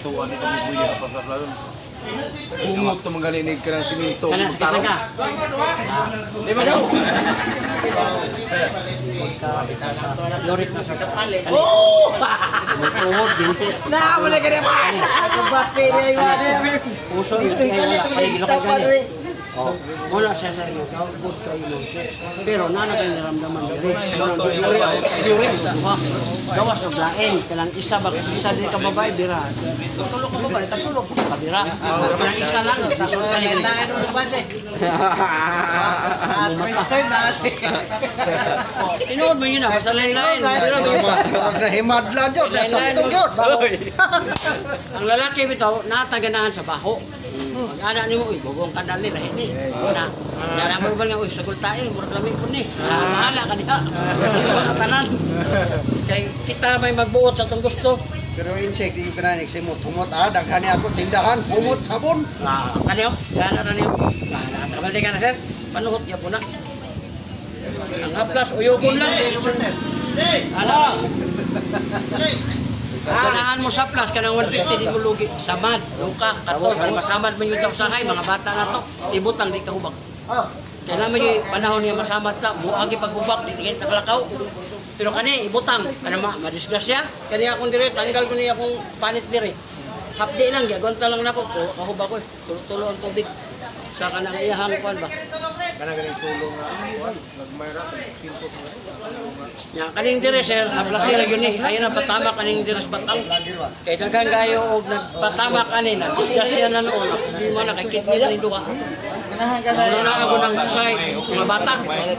tuwan ni kami buya pagkakalon. Umot to manggalinig ka ng siminto. Kana, kita ka. Di ba daw? Lorit na sa kapali. Oh! Tuhod, binti. Na, wala ka naman! Kabate niya yung ano. Puso, dito yung kaligilo ka gani. Oh, wala siya sa inyo. Good kayo ng sex. Pero nana kayo naramdaman diri. Yurin. Gawas o blaen. Kalang isa ba? Isa din ka babae, bira. Tutulog ka babae, tatulog ka bira. Kalang isa lang. Sakot ka ligalig. Inood mo yun na. Basta lain-lain. Nahimadla dyan. Nasaktong yun. Ang lalaki bitaw, nataganahan sa baho. Pag-ana ni mo, bubong ka dali, lahit ni. Na, nalaman mo ba nga, sagol tayo, murag lamig po ni. Mahala ka niya. Tanan. Kaya kita may magbuot sa itong gusto. Pero insect, yung kananik, simot, humot, daghan niya ako, tindahan, humot, sabon. Kaniyo, gana na niyo. Nakabalik ka na, sir. Panuhot niya po na. Ang haplas, uyukon lang. Alam. Sanahan mo sa plus, kanang 150, di mo lugi. Samad, luka, katos, masamad man yung daw sahay, mga bata na to, ibutang, di ka hubag. Kaya naman yung panahon niya masamad ta, buagi paghubag, di tingin takalakaw. Pero kani, ibutang, madisgrasya, kani akong dire, tanggal ko niya akong panit dire. Hapdi lang, gagawanta lang na ko, kahubag ko, tulo-tulo ang tubig. Sa kanang iyahang kuan ba? Kana ganing sulong nga nagmayra pinto sa. Ya, kaning dire sir, naplasi ra gyud ni. Ayon na patama kaning dire sa batang. Kay daghang gayo og nagpatama kanina. Disgrasya na noon. Hindi man nakakitni ni duha. Ano na ako nang say mga bata.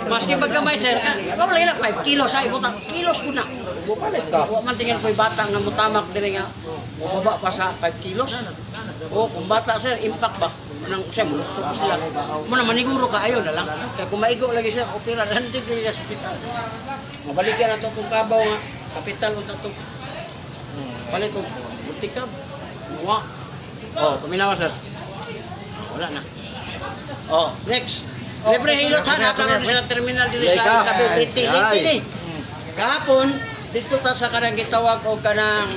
Maski pagkamay sir, ako lang na 5 kilos sa ibutang. Kilos ko na. Bupalit ka. Wa man tingin ko'y bata nga mutamak dire nga. Baba pa sa 5 kilos. O kung bata sir, impact ba? Nang siya mo sila. Mo na maniguro ka ayo na lang. Kaya kung maigo lagi siya, opera dan di sa hospital. Mabalikan na itong kabaw nga, kapital unta to. Balik ko, butikab. Muwa. Oh, paminawa sir. Wala na. Oh, next. Libre hilot ha, nakaroon sa terminal dito sa Liti. Liti. Kahapon, dito ta sa kanang gitawag o kanang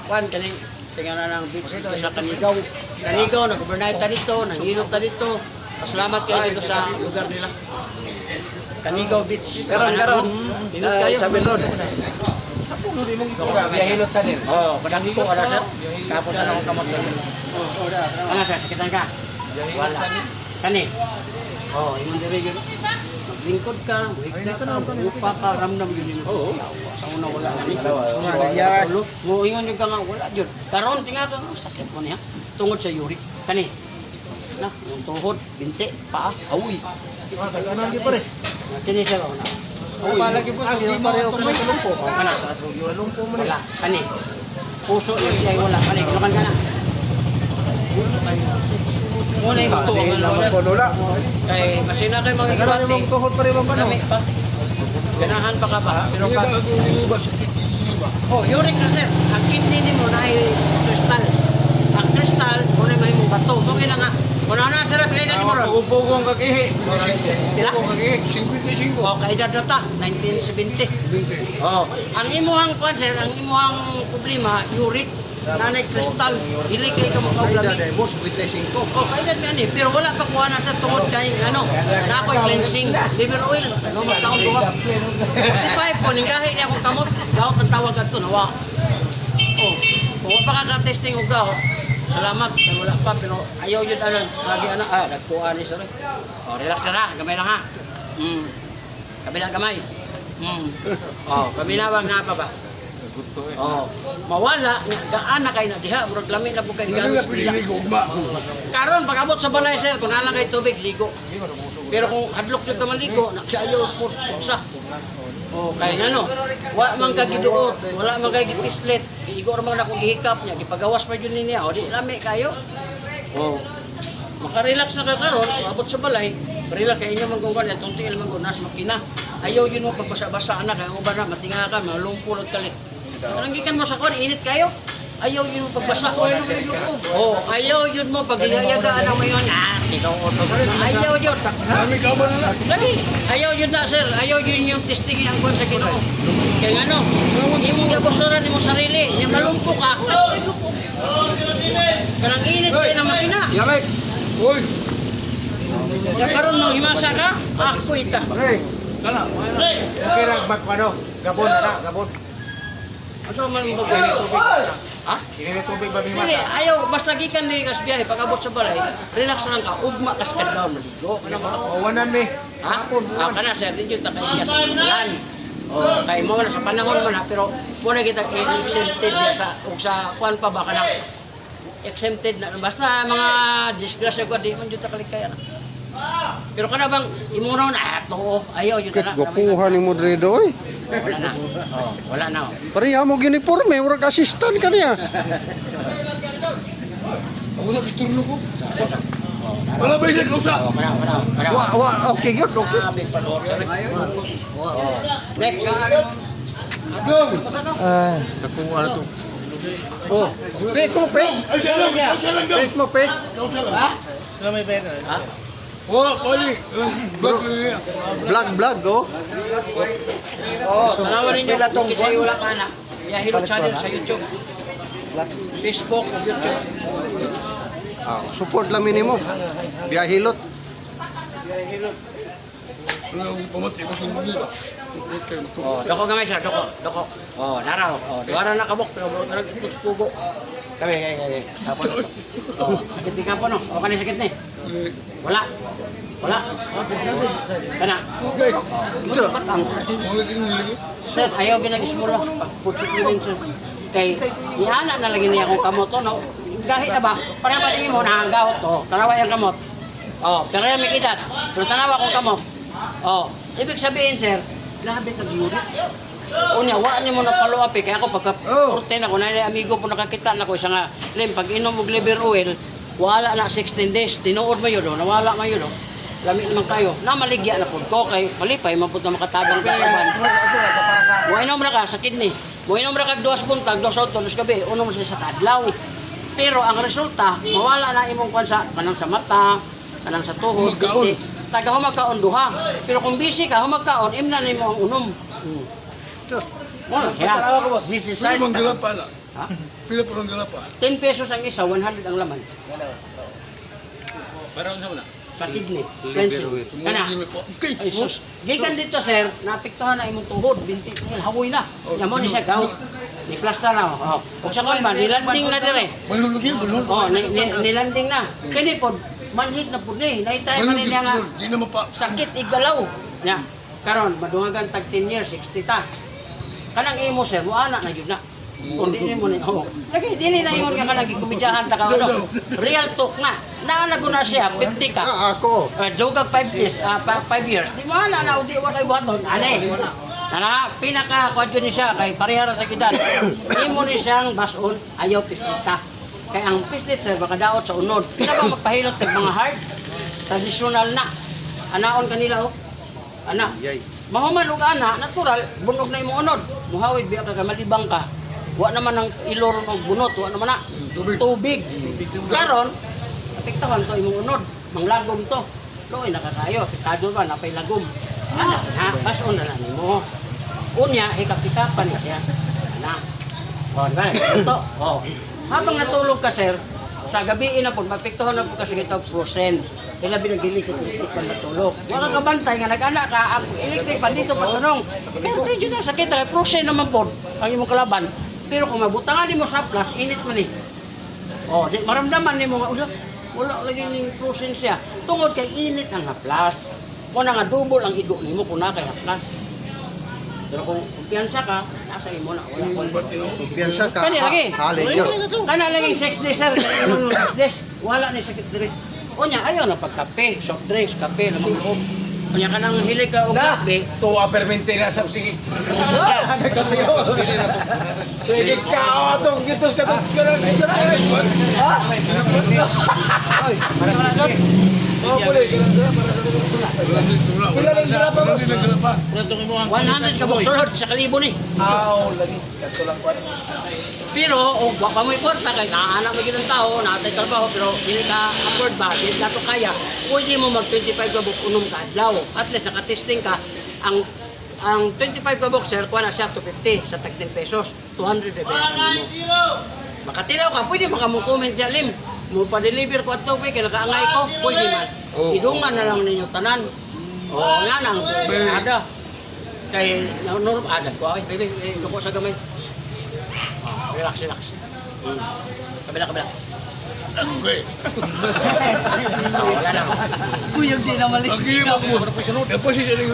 kuan kaning tingnan na ng beach dito sa Kanigaw. Kanigaw, nag-overnight ta dito, nanghilot ta dito. Pasalamat kayo dito sa lugar nila. Kanigaw Beach. Karon sa Benron. Ako no di mong ito biyahilot sa din. Oh, padang ko ada sir. Tapos na ako kamot. Ano sir, sakitan ka? Wala. Kani. Oh, imong dire gyud. Lingkod ka, buhik ka, upa ka, ramdam yun. Oo. Sa una wala. Mo ingon yung ka nga, wala yun. Karon, tingnan ito, sakit mo niya. Tungod sa uric. Kani. Na, yung tuhod, binti, paa, awi. Taganang yun pare. Kini siya ako na. Palagi po, hindi pareho ka ng lumpo. Kana, Tapos huwag yung lumpo mo wala. Kani. Puso yun siya, wala. Kani, kulakan ka na. Muna yung tuhod. Kay masina kayo mga Taganang ibati. mong tuhod pare bang pano? Lami pa. Ganahan pa ka ba? Pero pa. Oh, uric na sir. Ang kidney ni mo na ay kristal. Ang kristal, muna may mong bato. Kung ina nga, muna na sir, pilay na ni mo ron. Pugong kakihi. Pila? Kakihi. 55. Oh, kaedad na ta, 1970. Oh, ang imuhang kwan sir, ang imuhang problema, uric. Nanay kristal, dili kay ka makaulami. Boss, 55. Oh, kaedad na ni. Pero wala pa kuha na sa tungod kay, ano, na ako'y cleansing, liver oil. Ano, magkaon ko ba? 45 ko, ninggahi niya akong kamot. Gawat ang tawag ka ito, nawa. Oh, kung wala pa ka-testing o gawat, salamat, kaya wala pa, pero ayaw yun, ano, lagi, ano, nagkuha ni sir. Oh, relax na na, gamay lang ha. Kabilang gamay. Oh, paminawag na pa ba? Oh, mawala, gaan na kayo na diha, murag lami na po kayo galos pila. Karon, pag-abot sa balay sir, kung nalang kayo tubig, ligo. Pero kung hadlok nyo ka maligo, naksayaw po, sa. Oh, kaya nga no, wala man kagiduot, wala man kayo gipislet, igo naman akong gihikap niya, gipagawas pa yun niya, o di lami kayo. Oh, makarelax na ka karon, abot sa balay, relax kayo nyo manggugan, itong tiil manggunas, makina. Ayaw yun mo pagbasa-basa anak, kaya uban na, matinga ka, malumpo, kalit. Karanggikan mo sa kon, init kayo. Ayaw yun mo pagbasa. Oh, ayaw yun mo pag ilayagaan ang mayon. Ikaw auto. Ayaw yun. Kami ka ba na lang? Lagi. Ayaw yun na sir. Ayaw yun yung testing ang kon sa Ginoo. Kaya ano, imong gabusuran imong sarili, yung malumpo ka. Kanang init kayo ng makina. Yamex. Uy. Sa karon nang himasa ka, ako ita. Kana. Okay ra magpano. Gabon na, gabon. Asa man mo ba? Ha? Kini tubig ba Dili, ayaw, basta gikan di kas biyahe, pag-abot sa balay, relax lang ka, ugma kas kadlaw maligo. Ano ba? Wanan mi. Ha? Kana sir, di jud ta kay iya sa bulan. O kay mo na sa panahon man na, pero mo na kita exempted niya sa ug sa kuan pa ba kana exempted na basta mga disgrasya ko di man jud ta kalikayan. Pero kana bang imuno na to, ayaw jud Kit na. gopuhan ni Modredo oy. Wala na. Oh, wala na. Pareha mo giniporme, murag assistant ka niya. Ako na kiturno ko. Wala ba siya kausa? Oh, wala. Okay gyud, okay. Big panor. Next. Go. Nakuha na to. Oh, pek mo, pek. Ay, siya lang. Pek mo, pek. Ha? Ha? Oh, Poli. Vlog niya. Vlog, oh. Oh, tanawan ninyo kung kasi wala ka na. Yahilo channel sa YouTube. Facebook, YouTube. Ah, support lang minimo. Biyahilot. Wala akong pamatay ko sa mga. Oh, doko gamay sir, doko. Oh, naraw. Oh, duwara na kabok pero nagtuts pugo. Kami. Tapos. Oh, sakit ka po no. O kanay sakit ni. Wala. Kana. Okay. Ito. Wala din. Sir, ayaw ginag-ismula. Putsik yun sir. Kay, ihana na lagi niya akong kamot to, no? Gahit na ba? Para ba tingin mo na ang gahot to? Tanawa yung kamot. Oh, pero yung may edad. Pero tanawa akong kamot. Oh, ibig sabihin sir, grabe nag-unit. Unya, wala niyo mo na follow up eh. Kaya ako pagka-14 ako, na amigo po nakakita na ko isa nga, Lim, pag inom mo liver oil, wala na 16 days. Tinuod mo yun, nawala mo yun. Lamit naman kayo. Namaligya na po ko kay malipay, mapot na makatabang ka kaban. Inom na ka sa kidney. Inom na ka 2 buntag, 2 auto, 2 gabi, unom sa kadlaw. Pero ang resulta, mawala na imong kwansa, kanang sa mata, kanang sa tuhod, kasi taga humagkaon duha. Pero kung busy ka, humagkaon, imna na mo ang unom. This is Pila bang galapa na? Ha? Pila pa bang galapa? 10 pesos ang isa, 100 ang laman. Para sa una. Sa kidney, cleansing. Kana. Okay. Ay sus. Gikan dito sir, naapektuhan na imong tuhod, binti hawoy na. Yamo ni siya gout. Ni plaster na. Oh. Ug sa kon ba nilanding na dire. Malulugi, balon. Oh, nilanding na. Kini pod manhid na pud ni. Naitay man niya nga Di na mapa. sakit igalaw. Nya. Karon madungagan tag 10 years, 60 ta. Kanang imo sir, mo ana na gyud na. Kung di mo ni oh. Lagi dili na ingon ka kanang gikumidyahan ta ka ano. Real talk na. Naanago na siya 50 ka. Ako. Dugag 5 years, 5 years. Di mo na di wa kay buhaton. Ani. Ana pinaka kwadyo ni siya kay parehara sa edad. Imo ni siyang bason ayaw pislita. Kay ang pislit sir baka daot sa unod. Pila ba magpahilot kag mga hard? Traditional na. Anaon kanila oh. Ana. Mahuman og ana, natural, bunog na imong unod. Muhawid biya ka malibang ka. Wa naman ang ilor ng bunot, wa naman na. Tubig. Karon, apektahan to imong unod. Manglagom to. Loy nakakayo, apektado ba napay lagom. Ana, ha, bason na nimo. Unya hikapikapan na siya. Ana. Oh, diba? Ito. Oh. Habang natulog ka sir, sa gabi na po, mapektuhan na po kasi kitang frozen. Kaya binagili ko pa natulog. Wala ka bantay nga nag-anak ka, ang electric pa dito patunong. Pero tayo na sakit, frozen naman po ang imong kalaban. Pero kung mabutangan mo sa plus, init man eh. Oh, di maramdaman nimo nga wala lagi ning frozen siya. Tungod kay init ang haplas. Kung nga double ang igo nimo kung na kay haplas. Pero kung kumpiyansa ka, nasa imo na wala ko. Kumpiyansa ka. Kani lagi. Halin yun. Kana lagi 6 days sir, kailangan 6 days. Wala ni sakit diri. Unya ayaw na pagkape, soft drinks, kape na mga loob. Unya kanang hilig ka og kape, Tuwa permente na sa sige. Sige ka atong gitos ka tong karon. Ha? para sa lagot. Oh, pwede ganun sila para sa tula. Pila lang sila pa boss. 100 ka sulod sa kalibo ni. Aw, lagi. Kato lang pa. Pero og wa pa mo kwarta kay naanak mo gyud tao, naatay trabaho pero dili ka afford ba, dili ka to kaya. Pwede mo mag 25 ka buk unom ka adlaw. At least naka-testing ka ang 25 ka boxer kuha na siya 250 sa tag 10 pesos, 200 pesos. Makatilaw ka, pwede maka mo comment diyan lim. mo pa-deliver ko at tubig, kaya nakaangay ko, pwede man. Oh. Idungan na lang ninyo tanan. O nga nang, ada. Kay, norm, ada ko, ay, baby, luko sa gamay. Relax, relax. Kabila, kabila. Okay. Wala na. Kuyog di na mali. Lagi mo po. Dapat siya rin.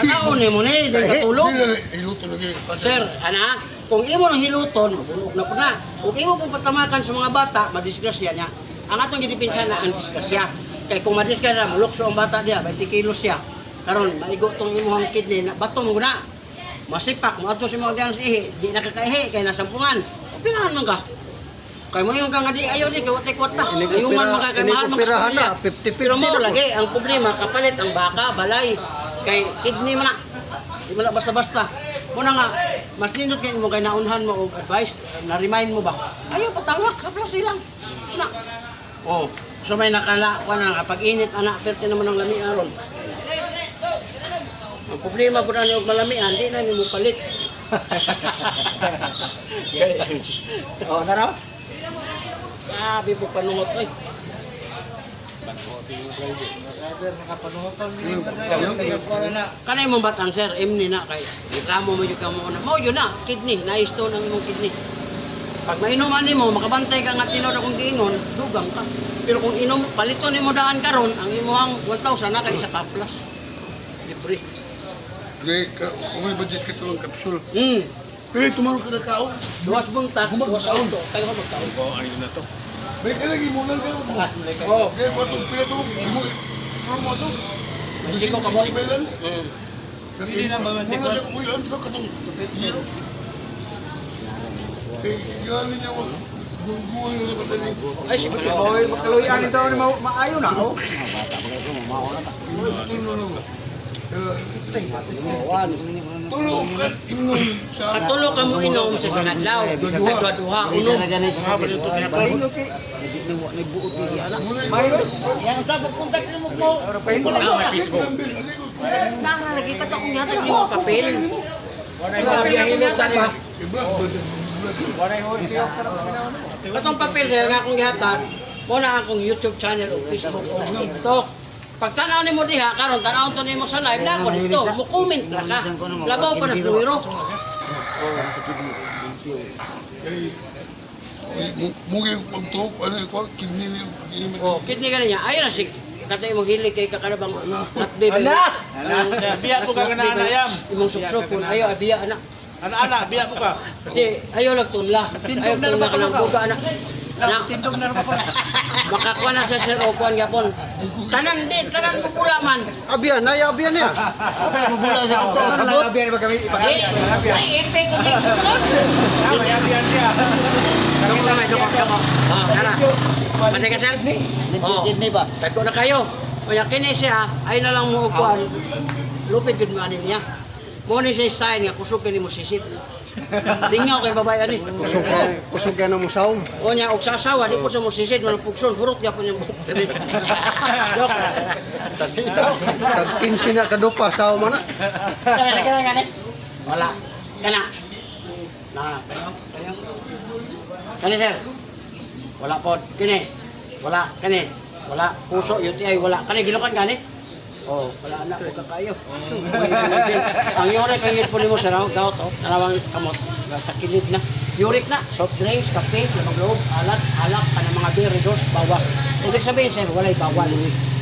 Ano ni mo ni, din katulog. Iluto lagi. Sir, ana, kung imo nang hiluton, mabulog na po na. Kung imo pong patamakan sa mga bata, madisgrasya niya. Ang atong gidipinsa na ang disgrasya. Kay kung madisgrasya, mulukso ang bata diya, 20 kilos siya. Karon, maigo tong imong kidney, na bato mo na. Masipak, mo ato si mga ganang ihi, di nakakaihi, kay nasampungan. Operahan man ka. Kay mo yung kang di ayaw di, kawatay kwarta. Ayuman man ka, kay mahal man Operahan na, ka. 50-50 Pero mo na po. lagi, ang problema, kapalit ang baka, balay, kay kidney mo na. Di mo na basta-basta. Muna nga, mas nindot kayo mo kay naunhan mo og advice, na-remind mo ba? Ayaw, patawak, kaplas silang. Na. Oh, so may nakala, na kapag init, anak, perte naman ang lami aron. Ang problema po na yung malamian, di na mo palit. O, naraw? Sabi po panungot, oy. Kanay mong batang, sir, imni na kay reklamo mo yung kamo na. Mo yun na, kidney, na-stone ang imong kidney. Pag mainuman mo, makabantay ka nga tinod akong giingon, dugang ka. Pero kung inom, palito ni mo daan karon ang imuhang 1,000 na kay isa kaplas. Libre. Gay ka, umay budget ka tulong kapsul. Pero tumaro ka na kao. Duwas buntak, duwas auto. Kayo ka magtaon. May ka lagi mo lang ka. Oo. Gay pa itong pila ito. Pero mo ito. May siko ka boy. Hindi na mamantikon. Muna siya kumulan ka katong. Eh, yan niya mo. Gungguan na ba tayo? Ay, sige. Boy, magkaluyan ito ni maayo na ako. Tulog ka, inom sa... Patulo ka mo inom sa sanadlaw. Nagduha-duha, unom. Yan ang dapat kontak mo po. Nakalagay ka kung yata niyo ang papel. Katong papel sir nga akong gihatag, muna akong YouTube channel o Facebook o TikTok. Pag tanaw nimo diha karon tanaw to nimo sa live na ako dito, mo comment ra ka. Labaw pa na tuwiro. Mungkin untuk ano ko kini Oh, kidney ka niya. Ayun na si katay mo hilig kay kakarabang not baby. Biya ko ka na ayam. Imong suksokon ayo abiya anak. Ana, biya ko ka. Di ayo nagtunla. Ayo tunla ka ng buga anak. Anak, Tindog na ba ko? makakuha na sa sir o kuan gapon. Tanan di, tanan mo pula man. Abiyan, ay abiyan niya. Mabula sa auto. Nalabihan ba kami? Ay, ipe ko dito. Tama, yan siya. Doko na, doko. Ah, tara. Patay ka sir? Oh, Kidney ba? tagko na kayo. Kaya kini siya, ay na lang mo kuan. Lupit yun manin niya. Mo ni siya sign nga kusog kini mo sisit. Lingaw kay babae ani. Kusog ka na mo saom. O niya og sasawa di ko sa mo sisit man pugson furot ya po niya buhok diri. Dok. Tag 15 na kadupa saom man. Kana. Wala. Kana. Na. Kani sir. Wala pod. Kini. Wala. Kani. Wala. Puso UTI wala. Kani gilukan kani. Oh, wala na ko kakayo. Ang yore kay po nimo sa daw to. Tarawang kamot. Sa kilid na. Uric na. Soft drinks, kape, lamang loob, alat, alak, kanang mga beer, dos, bawas. Ibig sabihin sir, walay bawal.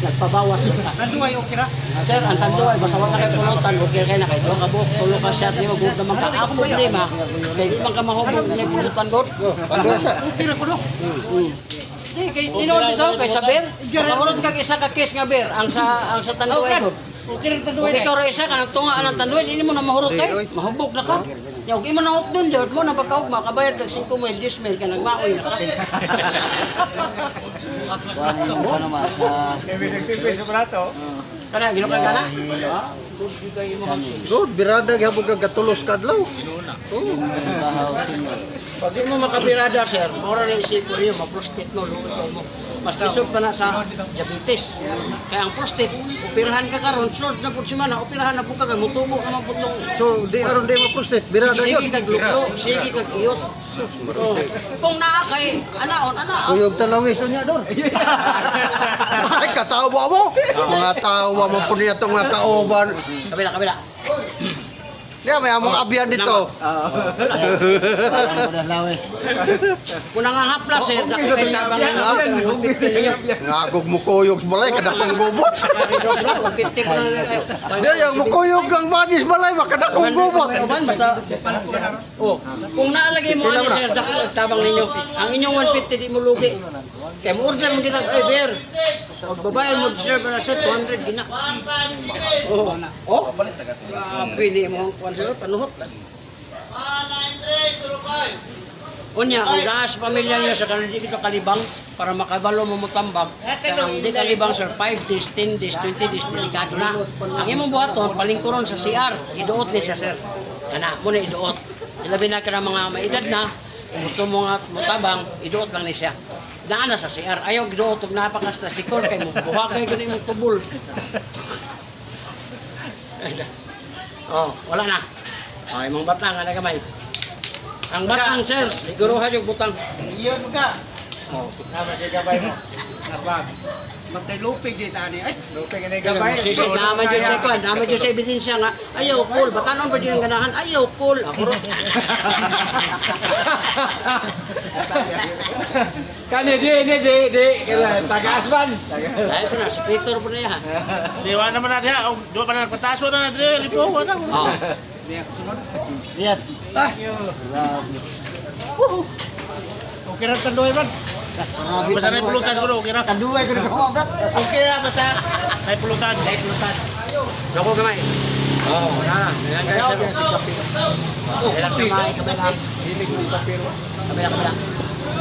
Nagpabawas ka. Tanduay okay ra. Sir, ang tanduay, basta wala kayo pulutan, okay kayo na kayo. Doon ka buhok, tulo ka siya, di mo buhok naman ka. Ako problema, kaya di man ka mahubog, may pulutan doon. Okay ra ko no. Di, kay tinuod dito, kay sa beer. Mahurot ka isa ka case nga beer, ang sa tanduay doon. Okay ra Kung tanduay. ikaw rin isa ka, nagtunga ka ng tanduay, hindi mo na mahurot kayo. Mahubog na ka. Yung ima na hukdon doon, mo na pagkaugma, kabayad kag 5 mil, 10 mil, ka nagmaoy na ka. Ano ma sa Kana, ginukan ka na? Good, birada gyapon ka gatulos kadlaw. Bahaw senior. Pag di mo makapirada, sir, mura rin isipin niyo, ma-prostate mo, luwi kayo mo. Mas isog pa na sa diabetes. Kaya ang prostate, operahan ka karon, sunod na po si Mana, operahan na po ka, mutubo naman po itong... So, di aron di ma-prostate. Birada Sige yun. kag luklo, sige kag iyot. Oh. Kung naa kay, anaon. Kuyog talawis niya doon. Ay, katawa mo. Mga tawa mo po niya itong mga kauban. Kabila. Diya, may among abyan dito. Parang ko na lawes. Kung nangangapla, sir, nakikay tabang ng Ngagog mo kuyog balay, kadakong gubot. Diya, yung mo kuyog ang badis balay, makadakong gubot. Oh, kung naalagay mo ano, sir, tabang ninyo, ang inyong 150 di mo lugi. Kaya mo order mo kita, ay, bear. Pag babae mo, sir, para sa 200, gina. Oh, pili mo ang kwan, sir, panuhot. Unya, ang lahat sa pamilya niyo sa kanang di kita kalibang para makabalo mo mutambag. Ang di kalibang, sir, 5 days, 10 days, 20 days, delikado na. Ang imong buhaton, palingkuron sa CR, iduot ni siya, sir. Ana, muna iduot. Ilabi na ka ng mga maedad na, gusto mo nga mutabang, iduot lang ni siya. Daan na sa CR, ayaw giduot, ug napakasta sikor kay mo, buha kayo ganun yung tubol. Oh, wala na. Oh, imong batang nga nagamay. Ang batang, sir, siguruhan yung butang. Iyon ka. Oh. Nama si gabay mo. Napag. Magtay lupig di tani. Ay, lupig na gabay. Sige, naman dyan sa kwan, naman dyan sa ebidensya nga, ayaw, Paul, batanon ba dyan ang ganahan? Ayaw, Paul. Ako rin. Kani di taga-asban. Dahil po na, sekretor po na yan. Diwa naman na diha. Diwa pa na nagpataso na dire. Lipo na. Oh. Diyan. Ah. Okay ra tandoy man. Basta na pulutan ko, okay ra. Kaduay ko na ko. Okay ra basta. Ay pulutan. Dako gamay. Oh, wala na. Kaya si kape. Oh, kape. Kabila.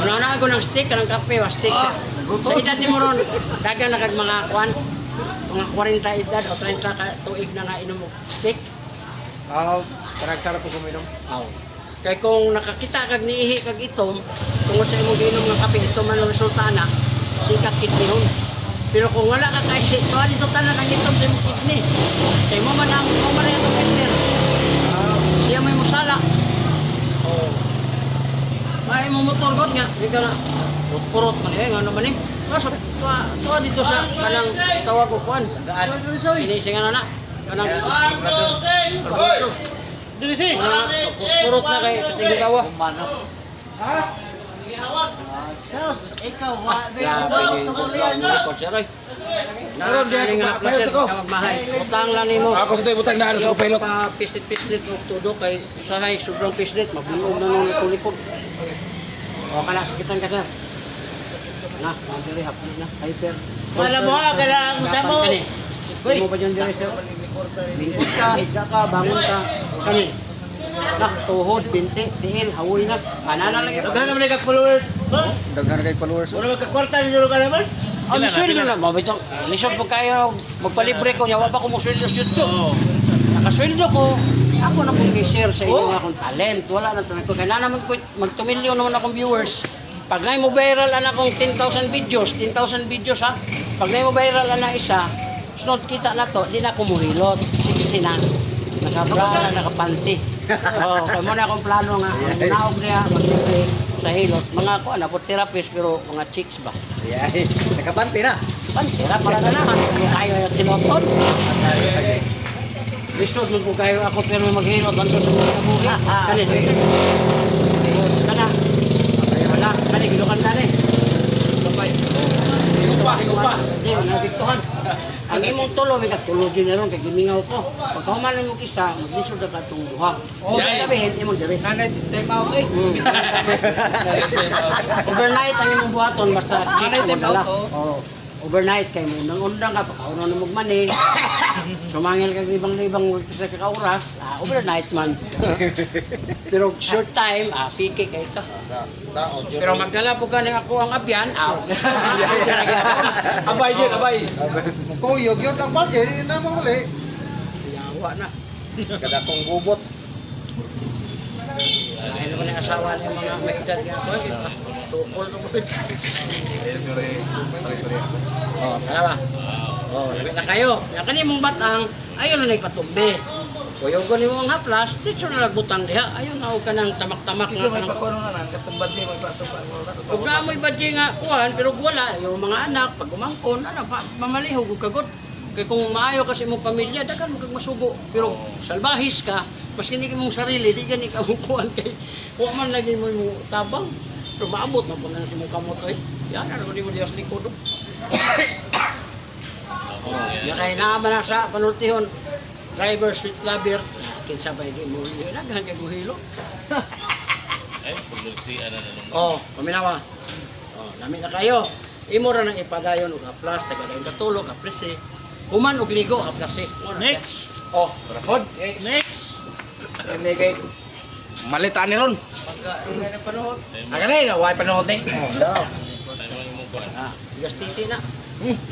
Una ako ng stick, ng kape, wa stick. Sa edad ni mo ron, dagan na kag mga kwan, mga 40 edad o 30 ka tuig na nga inom mo stick. Parang sarap po kuminom. Aw. Kay kung nakakita kag niihi kag itom, tungod sa imong giinom ng kape, ito man ang resulta na, di ka kidneyhon. Pero kung wala ka kay ito, dito tanan ang itom sa imong kidney. Kay mo man ang itong kidney. Siya may musala. Oh. May mo motor god nga, di ka na. Purot man nga naman eh. Tuwa dito sa kanang tawag ko kuan. Finisingan na na. Kanang Dili si. purot na kay kating gawa. Ikaw wa Grabe ni ko siroy. Naron di nga placer ka magmahay. Utang lang nimo. Ako sa tayo butang na sa pilot. Pa pislit og todo kay usahay sobrang pislit mabunog na nung likod. O kana sakitan ka sir. Na, diri hapon na. Hyper. Wala mo kada mo tamo. Uy, mo ba dyan diri sir? Lingkod ka, isda ka, bangon ka. Kani. Nak, tuhod, binti, tiil, hawoy na. Kanana lang ito. Daghan naman kag followers. Daghan kay followers. Wala magkakwarta ni ka naman. Ang sweldo na, mabitong, lisod po kayo, magpalibre ko, yawa ba ko mo sweldo sa YouTube? Nakasweldo ko, ako na kong i-share sa inyo akong talent. Wala na talent ko. Kaya naman ko, mag-2 million naman akong viewers. Pag na mo viral na akong 10,000 videos ha. Pag na mo viral na isa, sunod kita na to, di na ako muhilot. 60 na. Nakabra, nakapanti. Oh, kaya mo na akong plano nga. Ang naog niya, mag-libre sa hilot. Mga ako, po therapist, pero mga chicks ba? Yay, nakapanti na. Pantira para na naman. Kaya kayo yung sinotod. Lisod mo po kayo ako, pero maghilot. Ang sunod mo na buhi. Kanina. Kana. Wala. Kani, gilukan na rin. Higupa. Hindi, nabiktuhan. Ang imong tulo, may katulog din na ron, kaya gimingaw ko. Pagkahuman mo isa, maglisod na ka itong duha. Sabihin, imong diri. Time out eh. Overnight ang imong buhaton, basta check mo dala. Overnight kay mo nang undang ka, pagkauno na magmaning. Sumangil ka libang-libang sa kakauras, overnight man. Pero short time, piki kay ito. Pero magdala po ka ako ang abyan, Abay yun, abay. Kuyog yun ang bagay, hindi na mahuli. yawa na. Kadakong gubot. asawa niya mga may edad nga ako. Tukol ko po. Oh, tara ba? Oh, lamit na kayo. Yan kanimong batang, ayaw na nagpatumbi. Kuyogon mo ang haplas, dito na nagbutang diha. Ayaw na ka ng tamak-tamak Kasi may pakuno na nang katambad siya magpatupad mo. Huwag na mo'y badye nga kuhan, pero wala. Yung mga anak, pag umangkon, mamalihog o kagot. Kaya kung maayo kasi mong pamilya, dagan mo kang masugo. Pero salbahis ka, mas hindi mong sarili, di gani ka mong kuhan kay huwag man lagi mo yung tabang. Pero maabot na po na si mong kamot ay. Yan, ano di mo diya sa likod. Yan kaya naman na sa panultihon. Driver, street lover, kinsa ba hindi mo yun? Naghan kay guhilo. Oh, paminawa. Oh, namin na kayo. Imo ra nang ipadayon og aplas, taga-dayon katulog, aplas eh. Human og ligo, aplas eh. Next. Oh, rapod. Next. Hindi kay malitaan ni ron. Aga na yun, why panood na Ah, bigas titi na.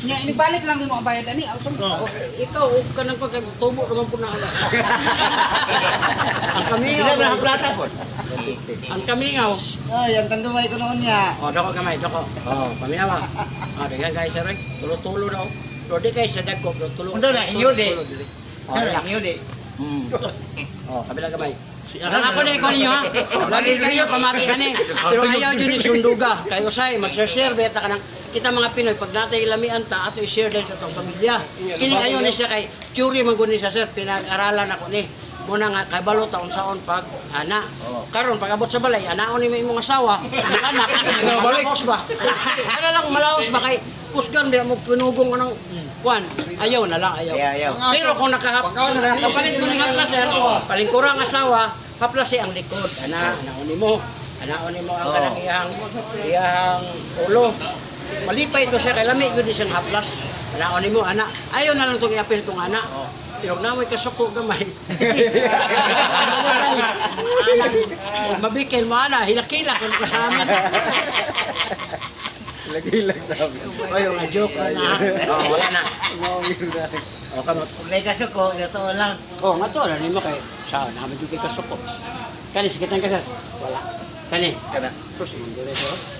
Nya ini balik lang din mo ang bayad ani. Awesome. Oh, ikaw ka nang pagtubo naman po na ala. Ang kamingaw. Ilan na plata po? Ang kamingaw. Ay, ang tandumay ko noon niya. Oh, dako kamay, dako. Oh, paminawa. Ah, dagan guys, sir. Tulo-tulo daw. Pero di kayo sa dagko, tulo. Undo na, inyo di. Oh, inyo di. Oh, kabila kamay. Ang ako na ikaw ninyo ha. Lagi kayo pamatian eh. Pero ayaw nyo ni sunduga. Kayo say, mag-share, beta ka ng kita mga Pinoy, pag natin ilamian ta, ato i-share din sa itong pamilya. Kini ayaw ni siya kay Churi Mangguni siya sir, pinag-aralan ako ni. Muna nga, kay balo taon saon pag ana. Karon pag abot sa balay, anaon ni may imong asawa, anak, malaos ba? Ano lang malaos ba kay pusgan di mo pinugong anong kuan. Ayaw na lang, ayaw. Pero kung nakapalit mo ng haplas sir, palingkurang asawa, haplas ang likod. Anaon mo. Anaon mo ang kanang iyang ulo. Malipay ito siya, kay lami yun siyang haplas. Anaon mo, anak. Ayaw na lang itong i-apil itong anak. Tirog na mo'y kasuko gamay. Mabikil mo, ana. Hilak-hilak kung kasama. Hilak-hilak sabi. O, yung joke na. O, wala na. O, kamot. May kasuko, ito lang. O, nga to, alam mo kay saan namin yung kay kasuko. Kani, sikitan ka sir. Wala. Kani. Kana. Terus, hindi rin ito.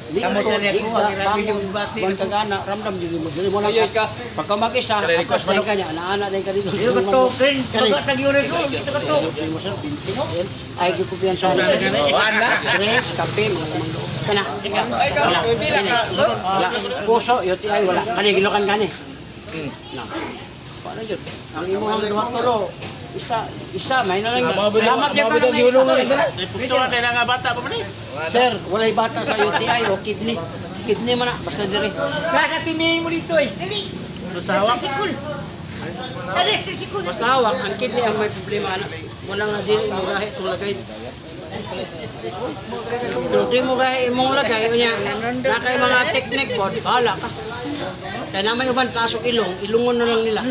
Kamu tadi aku grabe yung bati. Buwan kagana, ramdam dili mo lang ka. Pagka mag-isa, request apas na kanya, anak-anak din ka dito. Yung katokin, baga tag-unit mo, dito katok. Ay, di ko piyansa. Tres, kape, mga lamang loob. Kana, wala. Puso, yuti ay wala. Kani, ginukan kani. Na. Paano yun? Ang imuhang duha turo. Isa, may na lang. Salamat yan ka na may isa. Dito na tayo nga bata pa rin. Sir, walay bata sa UTI o kidney. Kidney man na, basta diri. Kakatimin mo dito eh. Dali. Basta hawak. Trisikul. Dali, trisikul. Basta hawak, ang kidney ang may problema na. Muna nga dili mo gahi itong lagay. Pero di mo gahi imong lagay, niya. Na kay mga technique po, bahala ka. Kaya na may uban kaso ilungon na lang nila.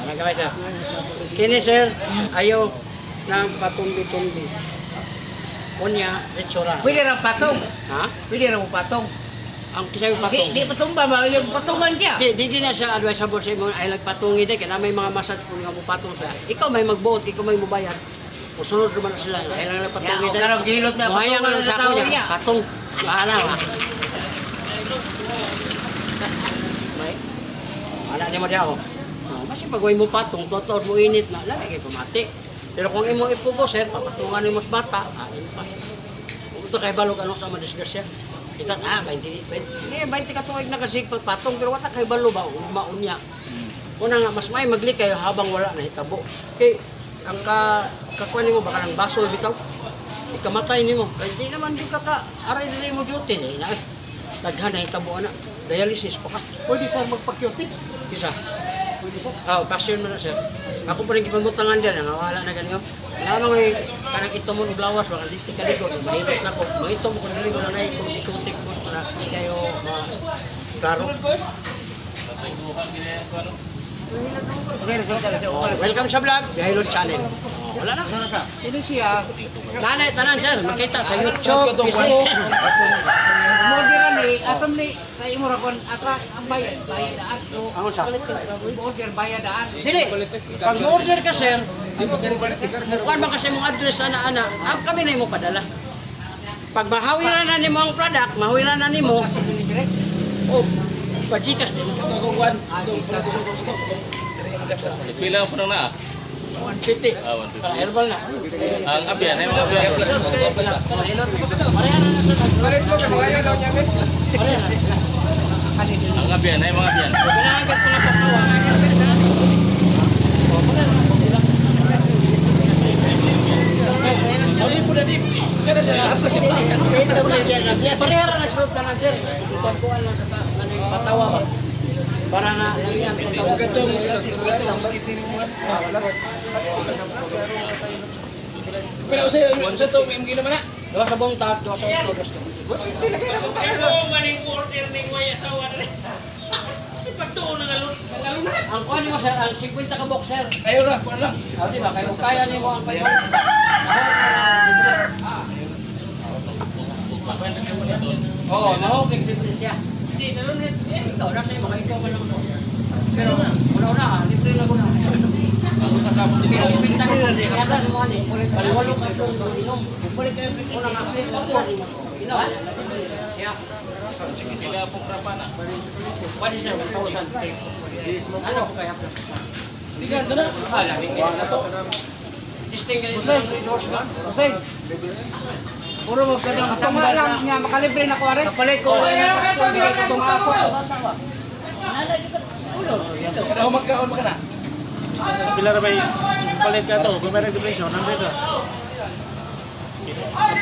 Nagaway sir. Kini sir, ayaw ng patumbi-tumbi. Unya, retsura. Pwede ra patong. Ha? Pwede ra mo patong. Ang kisay patong. Di patong ba? Yung patungan siya. Di na siya advisable sa imo ay nagpatungi din kaya may mga massage kung nga mo patong siya. Ikaw may magbuot, ikaw may mubayad. Usunod naman na sila. Ay lang nagpatungi din. Karang gilot na Mahayang patungan ang sa sako tao niya. niya. Patong. Bahala ha. May. Wala ni mo diya ako. Kasi pag mo patong, totoo mo init na, lagi kayo pamati. Pero kung imo ipugo, sir, papatungan mo sa bata, pa. Kung ito kay balog, ano sa madisgrasya? Kita, 20 ka tuwag na kasi pagpatong, pero wata kay balog ba, maunya. Una nga, mas may magli kayo habang wala na hitabo. Kay, ang kakuha mo, baka ng baso bitaw, ikamatay ni mo. Kaya di naman di ka aray nila mo duty. Taghan na hitabo, anak. Dialysis pa ka. Pwede sir magpa-cutics. Kisa? Passion mo na sir. Ako pa rin kipamutangan din, wala na ganyan. Ano nga kanang ito mo ng blawas, baka di kaligo, mahirap na ko. Mahito mo kung dili mo na nai, kung ikutik mo na hindi kayo klaro. Welcome sa vlog, Gaylord Channel. Wala na. Sino siya? Nanay, tanan sir, makita sa YouTube, Facebook. Mo dira ni asam ni sa imo ra kon asa ang bayad daan to. Ano sa? Order bayad daan. Dili, pag order ka sir, mukuan ba kasi mong address ana-ana, kami na mo padala. Pag mahawiran na nimo ang product, mahawiran na nimo, oh, pajikas din. Pila po nang na? 150. Ah, 150. Para herbal na. Ang abyan, ay mga abyan. Ang abyan, ay mga abyan. Parehara na shoot ka na sir. Pagkuhan lang sa patawa ba? Para na yan. Pero sa to, may mga naman na. Dua sa buong taas, dua sa ito. Ang kuha ni mo sir, ang 50 ka box sir. Ayaw na, kuha lang. Di ba? Kaya kaya ni mo ang payo. Oo, mahog libre siya. Ikaw na sa'yo, makaito ka lang. Pero, una-una ha, libre na muna. Pero, pinta ko na siya na mo ni. Paliwalo ka ito, inom. Una nga, inom. Siya. Sila po krapa na. Pwede siya, 1,000. Ano ko kaya? Tigan, ito na. Lamig na to. Testing ka rin sa resource ba? Jose, Puro mo ka lang tama lang niya makalibre na ko are. Kapalit ko. Tunga ako. Kada magkaon ka na. Pila ra bay palit ka to, kung meron depression, 100 ra.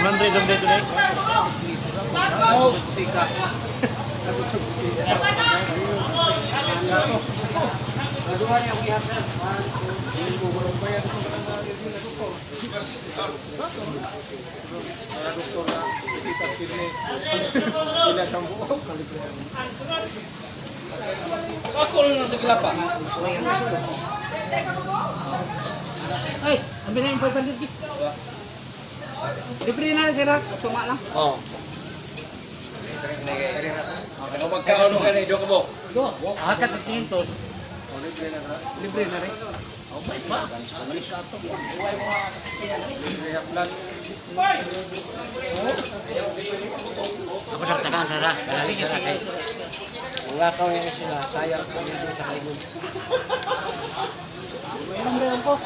100 ang dito na. Dua niya uyak sir. Ako lang sa kilapa. Ay, ambil na yung 500 gig. Libre na sila, tunga lang. Oh. Kada magkaon ka na, do ka bo. Hata ka 500. Libre na rin. Ako sa tagaan sa ra. Sige sige. Wala ka yung sila, sayang ko dito sa kaibon. Inom rin ko.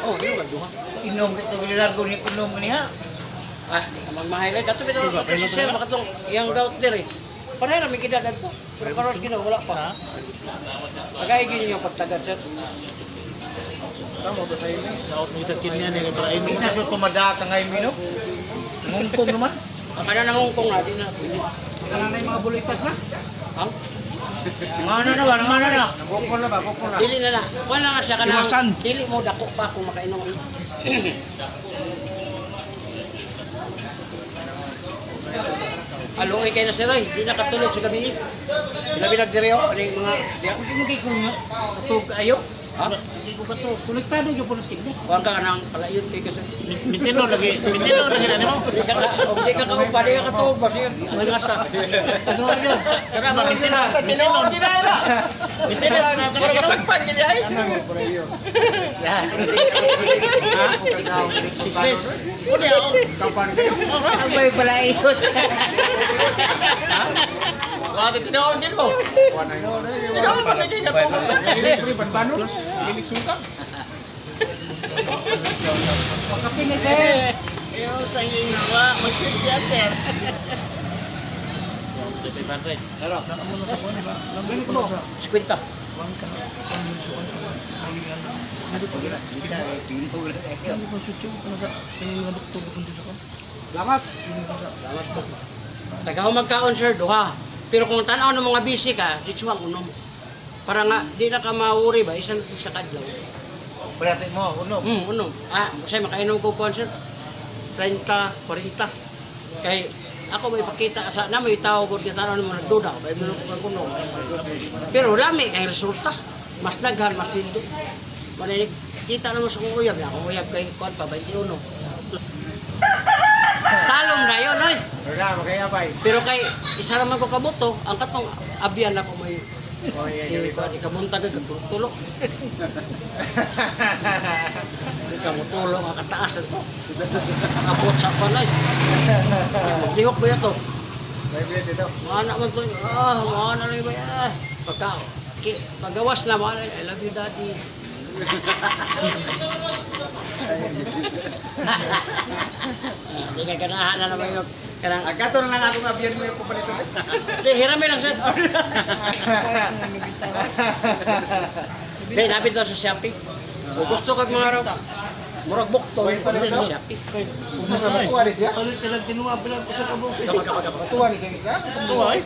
Oh, di ba duha? Inom ito gilargo ni kunom niya. Ah, di ka magmahay kato bitaw si sir makatong iyang gout dire. Pareha ra mi kidad adto. Pero karos gina wala pa. Tagay gini yung pagtagad sir. Daot mo itakin niya ni para ino. Ina so tumada ka ngay mino. Ngungkong naman. Kada na ngungkong na di na. Wala na yung mga bulitas na. Ang mana na. Bukol na. Dili na na. Wala nga siya kanang dili mo dako pa kung makainom. Alungay kayo na sir ay, di nakatulog sa gabi. Labi nagdireo, aling mga... Di ako hindi ko katulog ayo. Ha? Hindi ko katulog. Konektado yung punos kigda. Huwag ka nang palayon kay kasi. Mitino lagi na mo. Hindi ka kaupa, di ka katulog ba? May ngasa. Ano yun? Kaya ba mitino na para masagpan kanya ay. Kuno ako. Ang may palayon. Wag tinawon din mo. Tinawon pa lagi ka to. Pagkapinis eh. Iyo sa hinawa, mag-share sir. Pero, Squinta. Salamat. Tagaw magkaon sir, duha. Pero kung tanaw ng mga busy ka, ritual unom. Para nga, di na ka mawuri ba, isang sa kadlaw. Berarti mo, uno. Unom. Ah, kasi makainom ko po sir. 30, 40. Kay, ako may pakita sa na may tao ko kita ano mo nagduda, may meron ko kuno. Pero lami kay resulta. mas daghan, mas lindo. Maninig, kita naman sa kong uyab. Akong uyab kay Kwan pa, 21. Salom na yun, oy. Wala, kaya pa eh. Pero kay isa naman ko kabuto, ang katong abyan ako may ikamunta ka tulo. Ikamutulo ang kataas ito. Abot sa panay. Lihok ba ito? Mana man to. Mana rin ba yan? Paggawas na, mana. I love you, daddy. Hindi ka ganahan na naman yun. Agkato na lang akong abiyan mo yung pupalit ulit. Hindi, hirami lang sir. Hindi, napit daw sa Shopee. Kung gusto kag mga raw, murag bukto, hindi sa Shopee. Tuwa rin siya? Ulit ka lang tinuwa bilang sa kabong sa Tuwa rin siya isda? Tuwa eh.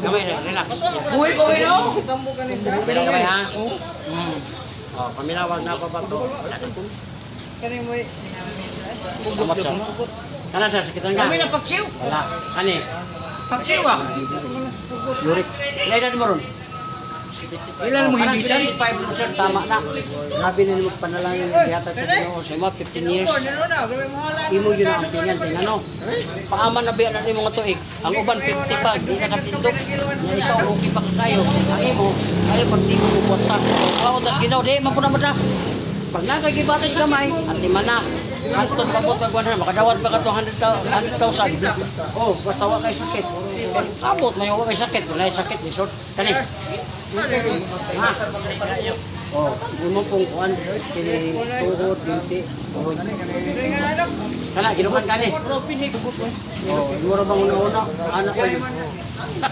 Gamay lang, relax. Buhay ko kayo! Pero kamay ha. Oh, paminawag na pa ba ito? Wala na po. Kani mo Salamat sir. Kana sir, sakitan nga. Kami na pagsiw! Wala. Kani. Pagsiw ah! Yurik. Ilan mo ron? Ilan mo hindi siya? 75 mo sir, tama na. Grabe na mo panalangin ng yata sa Ginoo. Sa mga 15 years. Imo yun ang pingan, tingano. Paaman na biya na ni mga tuig. Ang uban 50 pa, di na katindog. Nga ikaw, okay pa kayo. Ang imo, ayaw pag di mo buwatan. Ako, tas Ginoo, di, mapunamad na. Pag nakagibatay sa kamay, at lima na. Kanton pabot ka 100, makadawat ba ka to 100,000? Oh, basta wa kay sakit. Abot, may wa kay sakit. Wala sakit, ni short. Kani. Ha? Oh, mo pong kuan, kini tuhod, binti. Kana, ginukan kani. Oh, duro bang una-una, anak ko yun. Hindi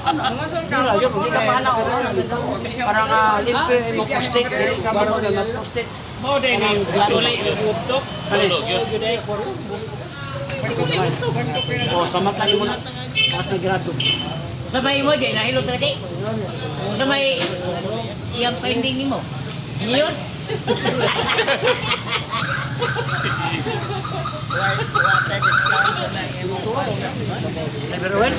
ka pa anak ko. Parang limpyo, mo postate, dili ka baro na postate. Mo din ni tuloy ubtok. Tulog yun. Oh, samatay mo na. At nagrado. Sabay mo dyan, nahilot ka di. Sabay, iyang finding mo. Ano yun? Pero well,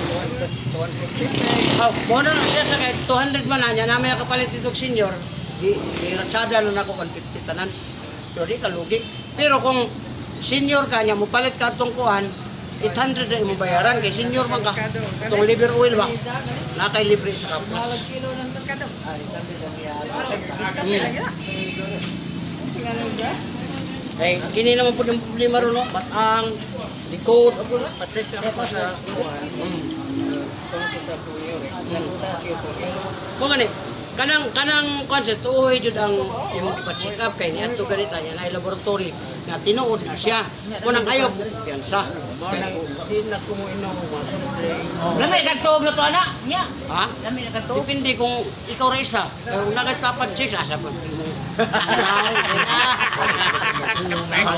mo na siya sa kahit 200 man na niya, namin nakapalit itong senior, di ratsada na ako 150 tanan. So di ka lugi. Pero kung senior ka niya, mo palit ka itong kuhan, 800 na imong bayaran kay senior man ka. Itong liver oil ba? Nakay libre sa kapwa. kilo ng tarkado. Eh, kini naman po yung problema ron, no? Batang, likod, pacheck ako sa kung ganit, kanang concept, uhoy jud ang imong ipa-check up kay niadto ganita niya na laboratory nga tinuod na siya. Kunang ayaw, piyansa. Lamay, nagtuog na to anak. Nya. Ha? Lamay, nagtuog. Depende kung ikaw ra isa. Kung nagtapat-check, asa pa.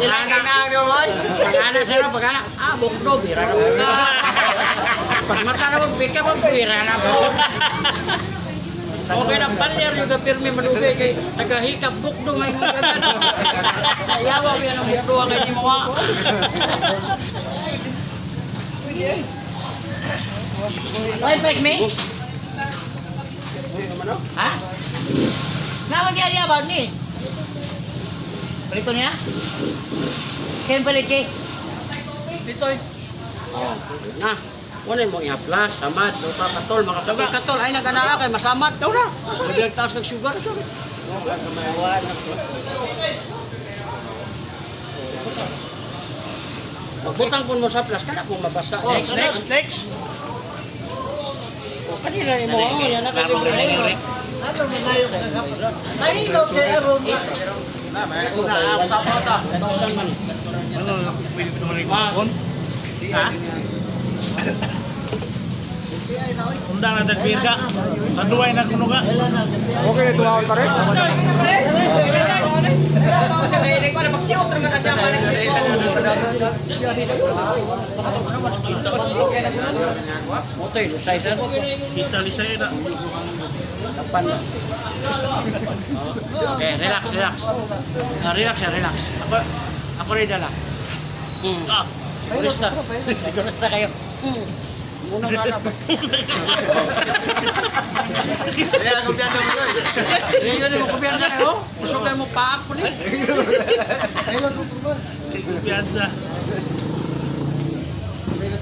Ilangan na doon. Pag-anak sa'yo, pag-anak, bukdo, bira na mo ka. Pag mata na mag-pick up, bira na mo. Okay na, palyar yung kapirmi manubi kay nagahikap bukdo may mga ganyan. Ayawa ko yan ang bukdo ang kay di mo ha. Oy, pek me. Ha? Naman niya ba ni? Palito niya? Ken palit Ditoy. Oh, na. Wala mo i-plus, samad, lupa, katol, mga katol, ay nag-anaa kay masamad, daw na. Nagbilang taas ng sugar, sorry. Magbutang po mo sa plus, kana kung mabasa. Next. Kanina mo, yan nakalibre na yun. Ano magayo ka sa? Ay, no, kay Aron. Una, sa pata. 1,000 man. Ano, pwede ko naman ipapon? Ha? Undang na tagpir ka. Maduway na kuno ka. Okay, tumawan pa rin. Motoy, size ano? Italisay na. Kapan na. Okay, relax. Relax. Ako rin dala. Sigurista kayo. Muna nga na ba? Kaya kumpiyansa mo ko. Yun mo kumpiyansa kayo? Gusto kayo mo paak po ni? Kumpiyansa.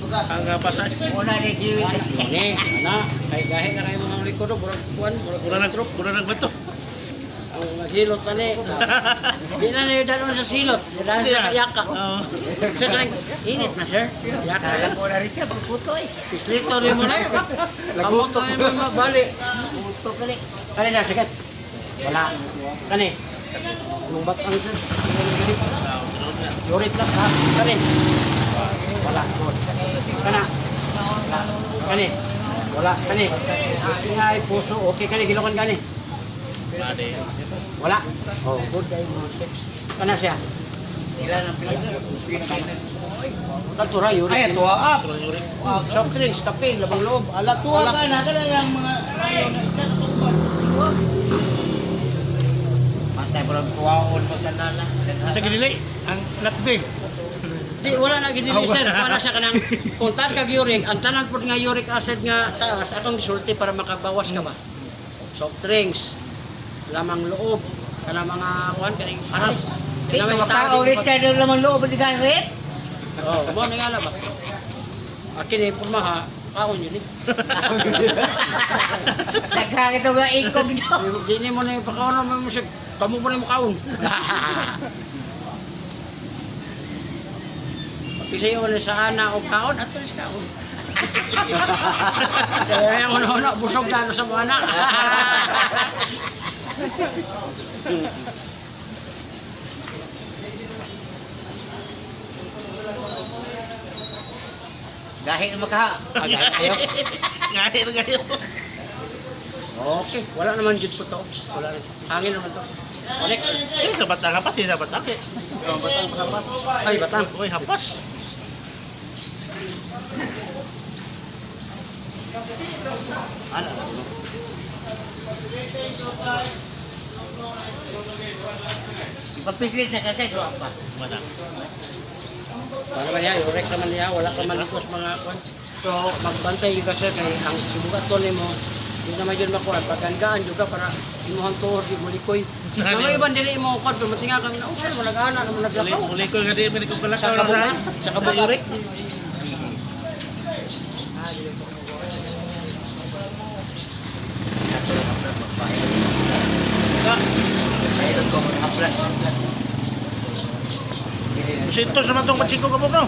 Ang pasay. Una ni Kiwi. Ini, ana, kay gahe na kayo mga likodo, burag kuan, Mura nagbato. ang silot na ni. Di na niyo dalon sa silot, di na sa yaka. Oo. Sir, kanang init na sir. Yaka. Alam ko na rin siya, puto eh. Pislito rin mo na. Kamoto na mo mabali. Puto ka rin. Kani na, sigat. Wala. Kani. Lumbat ang sir. Yurit lang ha. Kani. Wala. Kana. Wala. Kani. Wala. Kani. Ay, puso. Okay, kani. Gilokan kani. Wala. Oh, good day mo. Kana siya. Ilan ang Katura, yurit. Ay, tuwa up. Soft drinks, kape, labang loob. Ala, Tuwa wala. ka na, ka na lang mga ayaw na ikakatumbang. Matay ko lang tuwaon magkandala. Sa ginili, ang lakbe. Di, wala na ginili sir. Wala siya kanang kung taas kag uric, ang tanan po nga uric acid nga taas, atong gisulti para makabawas ka ba? Soft drinks, lamang loob, kana mga kuhan, kaning paras. Di, mga tao rin siya doon lamang loob ni Ganrit. Oo, mo na nga ba? Akin eh, pumaha, kaon yun eh. Naghangit ako nga ikog nyo. Dini mo na yung pakaon naman mo siya, kamu mo na yung kaon. Pili mo na sa ana o kaon, at tulis kaon. Kaya yung ano, busog na sa mga anak. Gahit na makaha. Ayaw. Ngayon na ngayon. Okay, wala naman dito po to. Wala rin. Hangin naman to. Next. Eh, sa batang hapas, eh, sa batang eh. Batang hapas. Ay, batang. Uy, hapas. Ano? Ipapislit na kasi, tuwa pa. Mana? Para ba niya, yurek naman niya, wala ka malikos mga kwan. So, magbantay juga sir, kay ang sibugat to ni mo, hindi naman yun makuha. Pagandaan juga para imuhang tuhod, di mulikoy. Mga ibang dili mo kwan, pero matinga kami na, sir, malagana, naman naglakaw. Uli ko nga di, may kong kalakaw Sa na kabunga, sa sa kabunga. Mayroon ko mga haplas. Sintos naman itong matsiko ka po, no?